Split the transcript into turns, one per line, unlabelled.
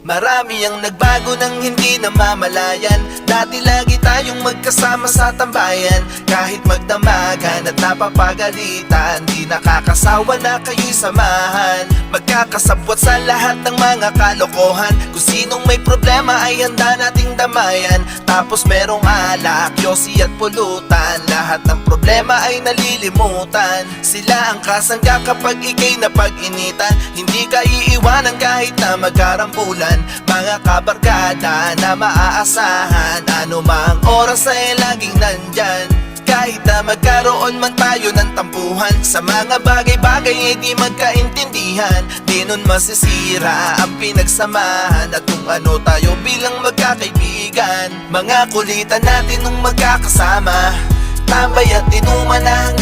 Marami ang nagbago nang hindi namamalayan. Dati lagi tayong magkasama sa tambayan. Kahit magdamagan at napapagalitan, di nakakasawa na kayo'y samahan. Magkakasabwat sa lahat ng mga kalokohan. Kung sinong may problema ay handa nating damayan. Tapos merong alak, yosi at pulutan. Lahat ng problema ay nalilimutan. Sila ang kasangga kapag ikay napag-initan. Hindi ka iiwanan kahit na magkarambulan. Mga kabarkada na maaasahan, ano mang oras ay laging nandyan. Kahit na magkaroon man tayo ng tampuhan, sa mga bagay-bagay ay di magkaintindihan. Di nun masisira ang pinagsamahan at kung ano tayo bilang magkakaibigan. Mga kulitan natin nung magkakasama, tambay at inuman na